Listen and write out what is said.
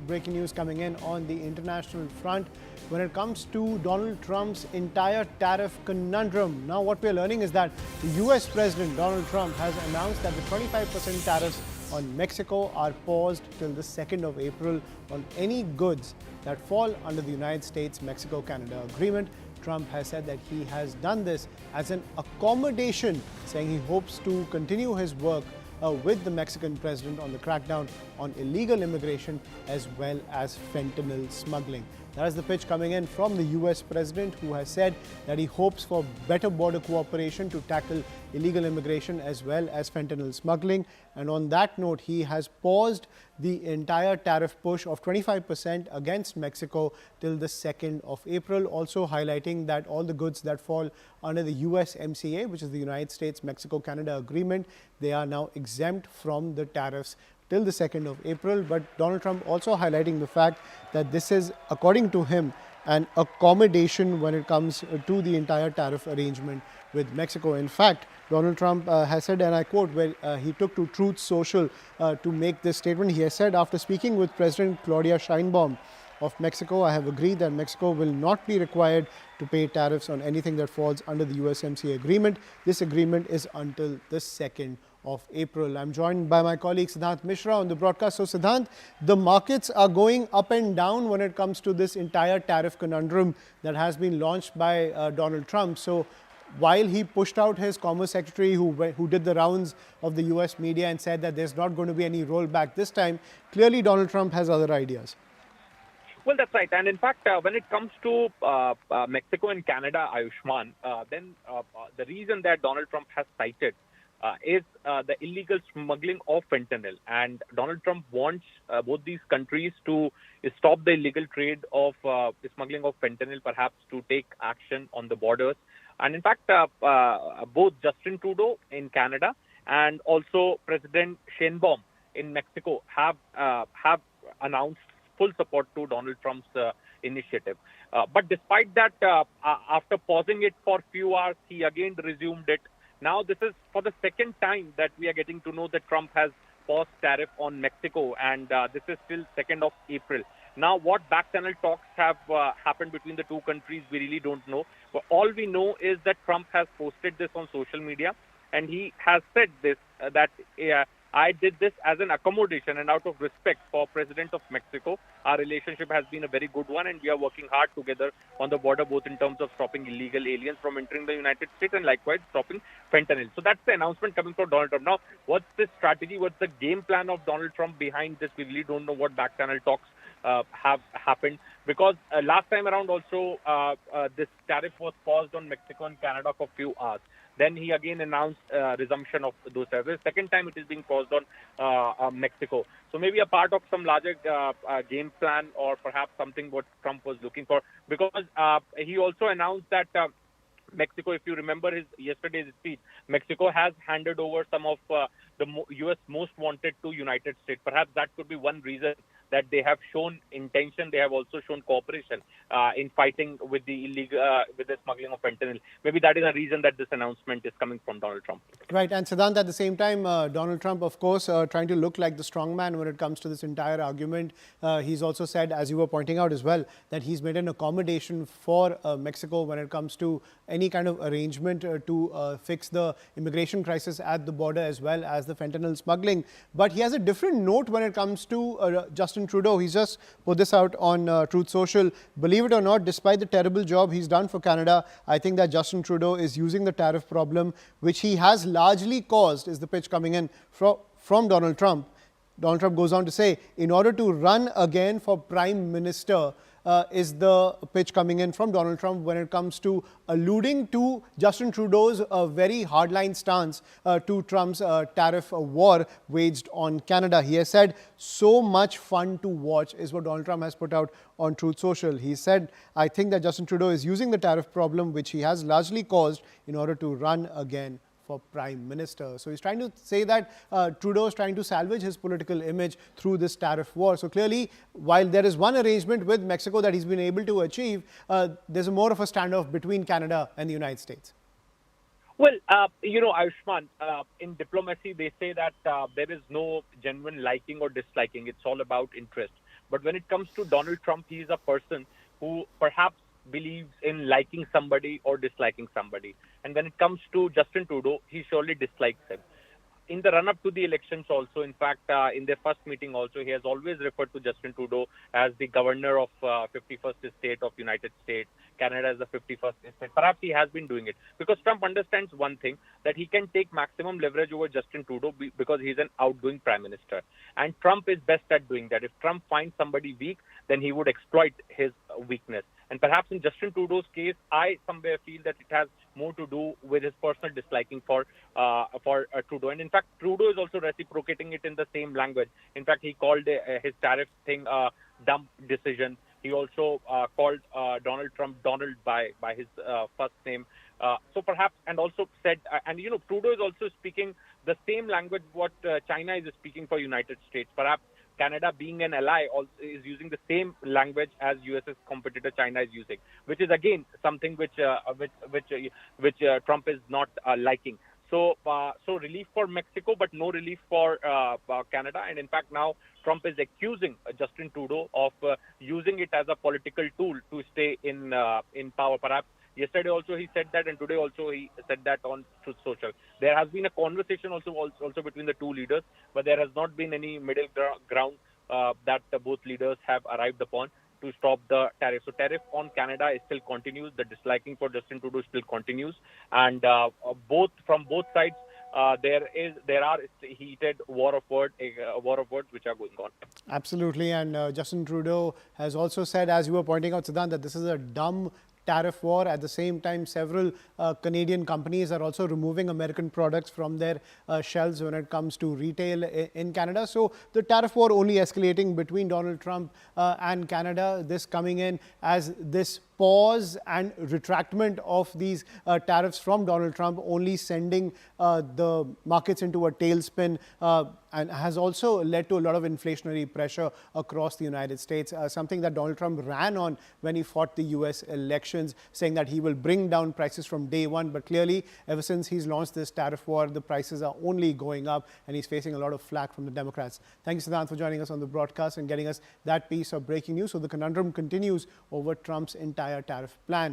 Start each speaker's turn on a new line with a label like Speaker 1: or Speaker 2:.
Speaker 1: breaking news coming in on the international front when it comes to Donald Trump's entire tariff conundrum. Now, what we're learning is that the US President Donald Trump has announced that the 25% tariffs on Mexico are paused till the 2nd of April on any goods that fall under the United States-Mexico-Canada Agreement. Trump has said that he has done this as an accommodation, saying he hopes to continue his work with the Mexican president on the crackdown on illegal immigration as well as fentanyl smuggling. That is the pitch coming in from the US president, who has said that he hopes for better border cooperation to tackle illegal immigration as well as fentanyl smuggling. And on that note, he has paused the entire tariff push of 25% against Mexico till the 2nd of April, also highlighting that all the goods that fall under the USMCA, which is the United States-Mexico-Canada Agreement, they are now exempt from the tariffs till the 2nd of April. But Donald Trump also highlighting the fact that this is, according to him, an accommodation when it comes to the entire tariff arrangement with Mexico. In fact, Donald Trump has said, and I quote, where he took to Truth Social to make this statement. He has said, after speaking with President Claudia Sheinbaum of Mexico, I have agreed that Mexico will not be required to pay tariffs on anything that falls under the USMCA agreement. This agreement is until the 2nd of April. I'm joined by my colleague Siddhant Mishra on the broadcast. So Siddhant, the markets are going up and down when it comes to this entire tariff conundrum that has been launched by Donald Trump. So while he pushed out his Commerce Secretary who did the rounds of the US media and said that there's not going to be any rollback this time, clearly Donald Trump has other ideas.
Speaker 2: Well, that's right. And in fact, when it comes to Mexico and Canada, Ayushman, then the reason that Donald Trump has cited is the illegal smuggling of fentanyl. And Donald Trump wants both these countries to stop the illegal trade of smuggling of fentanyl, perhaps to take action on the borders. And in fact, both Justin Trudeau in Canada and also President Sheinbaum in Mexico have announced full support to Donald Trump's initiative. But despite that, after pausing it for a few hours, he again resumed it. Now, this is for the second time that we are getting to know that Trump has paused tariff on Mexico, and this is still 2nd of April. Now, what back-channel talks have happened between the two countries, we really don't know. But all we know is that Trump has posted this on social media, and he has said this, that I did this as an accommodation, and out of respect for President of Mexico, our relationship has been a very good one, and we are working hard together on the border, both in terms of stopping illegal aliens from entering the United States and likewise stopping fentanyl. So that's the announcement coming from Donald Trump. Now, what's this strategy? What's the game plan of Donald Trump behind this? We really don't know what back-channel talks have happened, because last time around also this tariff was paused on Mexico and Canada for a few hours. Then he again announced resumption of those tariffs. Second time it is being paused on Mexico. So maybe a part of some larger game plan, or perhaps something what Trump was looking for, because he also announced that Mexico, if you remember yesterday's speech, Mexico has handed over some of the U.S. most wanted to United States. Perhaps that could be one reason that they have shown intention. They have also shown cooperation in fighting with the with the smuggling of fentanyl. Maybe that is a reason that this announcement is coming from Donald Trump.
Speaker 1: Right. And Siddhant, at the same time, Donald Trump, of course, trying to look like the strong man when it comes to this entire argument. He's also said, as you were pointing out as well, that he's made an accommodation for Mexico when it comes to any kind of arrangement to fix the immigration crisis at the border as well as the fentanyl smuggling. But he has a different note when it comes to Justin Trudeau. He's just put this out on Truth Social. Believe it or not, despite the terrible job he's done for Canada, I think that Justin Trudeau is using the tariff problem, which he has largely caused, is the pitch coming in from Donald Trump. Donald Trump goes on to say, in order to run again for Prime Minister, is the pitch coming in from Donald Trump when it comes to alluding to Justin Trudeau's very hardline stance to Trump's tariff war waged on Canada. He has said, so much fun to watch, is what Donald Trump has put out on Truth Social. He said, I think that Justin Trudeau is using the tariff problem, which he has largely caused, in order to run again for Prime Minister. So he's trying to say that Trudeau is trying to salvage his political image through this tariff war. So clearly, while there is one arrangement with Mexico that he's been able to achieve, there's more of a standoff between Canada and the United States.
Speaker 2: Well, Ayushman, in diplomacy, they say that there is no genuine liking or disliking. It's all about interest. But when it comes to Donald Trump, he is a person who perhaps believes in liking somebody or disliking somebody. And when it comes to Justin Trudeau, he surely dislikes him. In the run up to the elections also, in fact, in their first meeting also, he has always referred to Justin Trudeau as the governor of 51st state of United States, Canada as the 51st state. Perhaps he has been doing it because Trump understands one thing, that he can take maximum leverage over Justin Trudeau because he's an outgoing prime minister. And Trump is best at doing that. If Trump finds somebody weak, then he would exploit his weakness. And perhaps in Justin Trudeau's case, I somewhere feel that it has more to do with his personal disliking for Trudeau. And in fact, Trudeau is also reciprocating it in the same language. In fact, he called his tariff thing a dumb decision. He also called Donald Trump Donald by his first name. So perhaps, and also said, and Trudeau is also speaking the same language what China is speaking for United States. Perhaps Canada, being an ally, also is using the same language as US's competitor China is using, which is again something which Trump is not liking. So relief for Mexico, but no relief for Canada. And in fact, now Trump is accusing Justin Trudeau of using it as a political tool to stay in power. Perhaps yesterday also he said that, and today also he said that on Truth Social. There has been a conversation also between the two leaders, but there has not been any middle ground that both leaders have arrived upon to stop the tariff. So tariff on Canada is still continues. The disliking for Justin Trudeau still continues, and from both sides there are heated war of words which are going on.
Speaker 1: Absolutely, and Justin Trudeau has also said, as you were pointing out, Siddhant, that this is a dumb tariff war. At the same time, several Canadian companies are also removing American products from their shelves when it comes to retail in Canada. So the tariff war only escalating between Donald Trump and Canada, this coming in as this pause and retractment of these tariffs from Donald Trump, only sending the markets into a tailspin, and has also led to a lot of inflationary pressure across the United States, something that Donald Trump ran on when he fought the US elections, saying that he will bring down prices from day one. But clearly, ever since he's launched this tariff war, the prices are only going up, and he's facing a lot of flack from the Democrats. Thank you, Siddhant, for joining us on the broadcast and getting us that piece of breaking news. So the conundrum continues over Trump's entire tariff plan.